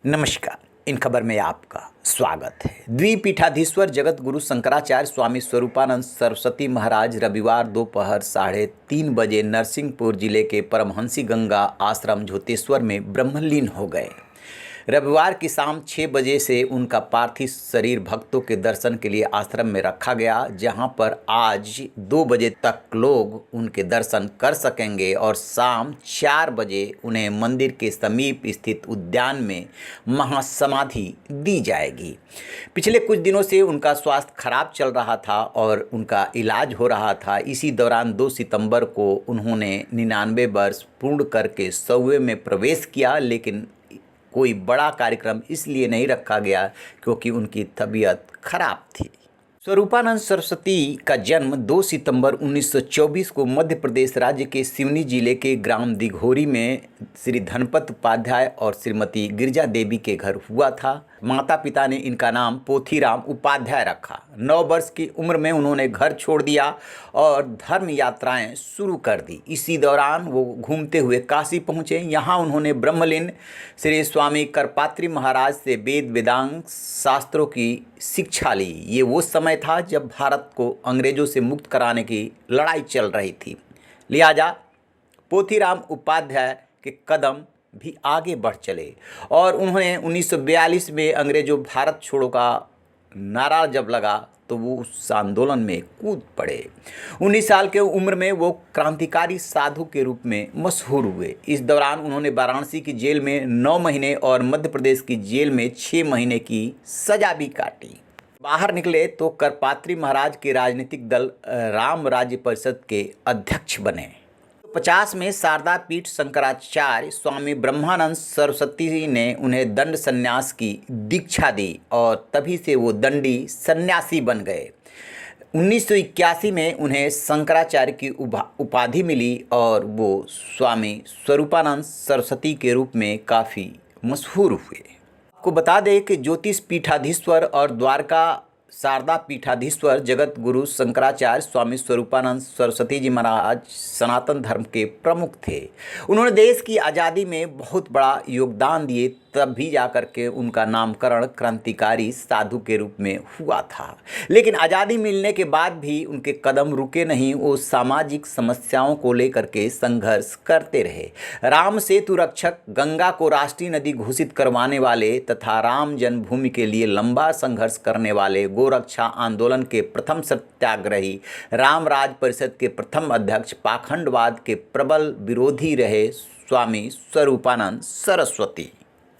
नमस्कार। इन खबर में आपका स्वागत है। द्विपीठाधीश्वर जगत गुरु शंकराचार्य स्वामी स्वरूपानंद सरस्वती महाराज रविवार दोपहर 3:30 बजे नरसिंहपुर जिले के परमहंसी गंगा आश्रम झोतेश्वर में ब्रह्मलीन हो गए। रविवार की शाम 6 बजे से उनका पार्थिव शरीर भक्तों के दर्शन के लिए आश्रम में रखा गया, जहां पर आज 2 बजे तक लोग उनके दर्शन कर सकेंगे और शाम 4 बजे उन्हें मंदिर के समीप स्थित उद्यान में महासमाधि दी जाएगी। पिछले कुछ दिनों से उनका स्वास्थ्य खराब चल रहा था और उनका इलाज हो रहा था। इसी दौरान 2 सितंबर को उन्होंने 99 वर्ष पूर्ण करके 100वें में प्रवेश किया, लेकिन कोई बड़ा कार्यक्रम इसलिए नहीं रखा गया क्योंकि उनकी तबीयत खराब थी। स्वरूपानंद सरस्वती का जन्म 2 सितंबर 1924 को मध्य प्रदेश राज्य के सिवनी जिले के ग्राम दिघोरी में श्री धनपत उपाध्याय और श्रीमती गिरिजा देवी के घर हुआ था। माता पिता ने इनका नाम पोथीराम उपाध्याय रखा। 9 वर्ष की उम्र में उन्होंने घर छोड़ दिया और धर्म यात्राएं शुरू कर दी। इसी दौरान वो घूमते हुए काशी पहुँचे। यहाँ उन्होंने ब्रह्मलीन श्री स्वामी करपात्री महाराज से वेद वेदांग शास्त्रों की शिक्षा ली। ये वो समय था जब भारत को अंग्रेजों से मुक्त कराने की लड़ाई चल रही थी, लिहाजा पोथीराम उपाध्याय के कदम भी आगे बढ़ चले और उन्होंने 1942 में अंग्रेजों भारत छोड़ो का नारा जब लगा तो वो उस आंदोलन में कूद पड़े। 19 साल के उम्र में वो क्रांतिकारी साधु के रूप में मशहूर हुए। इस दौरान उन्होंने वाराणसी की जेल में 9 महीने और मध्य प्रदेश की जेल में 6 महीने की सजा भी काटी। बाहर निकले तो करपात्री महाराज के राजनीतिक दल राम राज्य परिषद के अध्यक्ष बने। 50 में शारदा पीठ शंकराचार्य स्वामी ब्रह्मानंद सरस्वती ने उन्हें दंड संन्यास की दीक्षा दी और तभी से वो दंडी सन्यासी बन गए। 1981 में उन्हें शंकराचार्य की उपाधि मिली और वो स्वामी स्वरूपानंद सरस्वती के रूप में काफ़ी मशहूर हुए। आपको बता दें कि ज्योतिष पीठाधीश्वर और द्वारका शारदा पीठाधीश्वर जगत गुरु शंकराचार्य स्वामी स्वरूपानंद सरस्वती जी महाराज सनातन धर्म के प्रमुख थे। उन्होंने देश की आज़ादी में बहुत बड़ा योगदान दिए, तब भी जाकर के उनका नामकरण क्रांतिकारी साधु के रूप में हुआ था। लेकिन आज़ादी मिलने के बाद भी उनके कदम रुके नहीं। वो सामाजिक समस्याओं को लेकर के संघर्ष करते रहे। राम सेतु रक्षक, गंगा को राष्ट्रीय नदी घोषित करवाने वाले तथा राम जन्मभूमि के लिए लंबा संघर्ष करने वाले, गोरक्षा आंदोलन के प्रथम सत्याग्रही, राम राज परिषद के प्रथम अध्यक्ष, पाखंडवाद के प्रबल विरोधी रहे स्वामी स्वरूपानंद सरस्वती।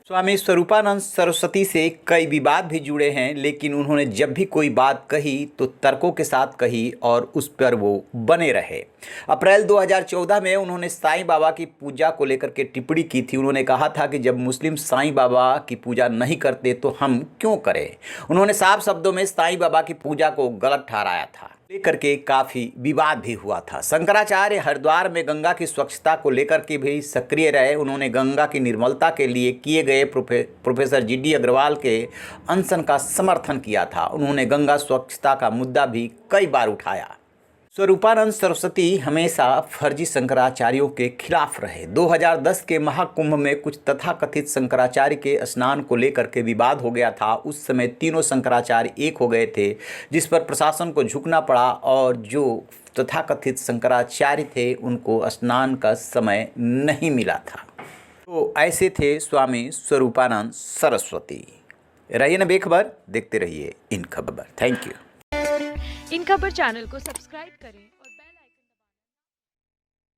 स्वामी स्वरूपानंद सरस्वती से कई विवाद भी जुड़े हैं, लेकिन उन्होंने जब भी कोई बात कही तो तर्कों के साथ कही और उस पर वो बने रहे। अप्रैल 2014 में उन्होंने साईं बाबा की पूजा को लेकर के टिप्पणी की थी। उन्होंने कहा था कि जब मुस्लिम साईं बाबा की पूजा नहीं करते तो हम क्यों करें। उन्होंने साफ शब्दों में साईं बाबा की पूजा को गलत ठहराया था, लेकर के काफ़ी विवाद भी हुआ था। शंकराचार्य हरिद्वार में गंगा की स्वच्छता को लेकर के भी सक्रिय रहे। उन्होंने गंगा की निर्मलता के लिए किए गए प्रोफेसर GD अग्रवाल के अनशन का समर्थन किया था। उन्होंने गंगा स्वच्छता का मुद्दा भी कई बार उठाया। स्वरूपानंद सरस्वती हमेशा फर्जी शंकराचार्यों के खिलाफ रहे। 2010 के महाकुंभ में कुछ तथाकथित शंकराचार्य के स्नान को लेकर के विवाद हो गया था। उस समय तीनों शंकराचार्य एक हो गए थे, जिस पर प्रशासन को झुकना पड़ा और जो तथाकथित शंकराचार्य थे उनको स्नान का समय नहीं मिला था। तो ऐसे थे स्वामी स्वरूपानंद सरस्वती। रहिए न बेखबर, देखते रहिए इन खबर। Thank you. इन खबर चैनल को सब्सक्राइब करें।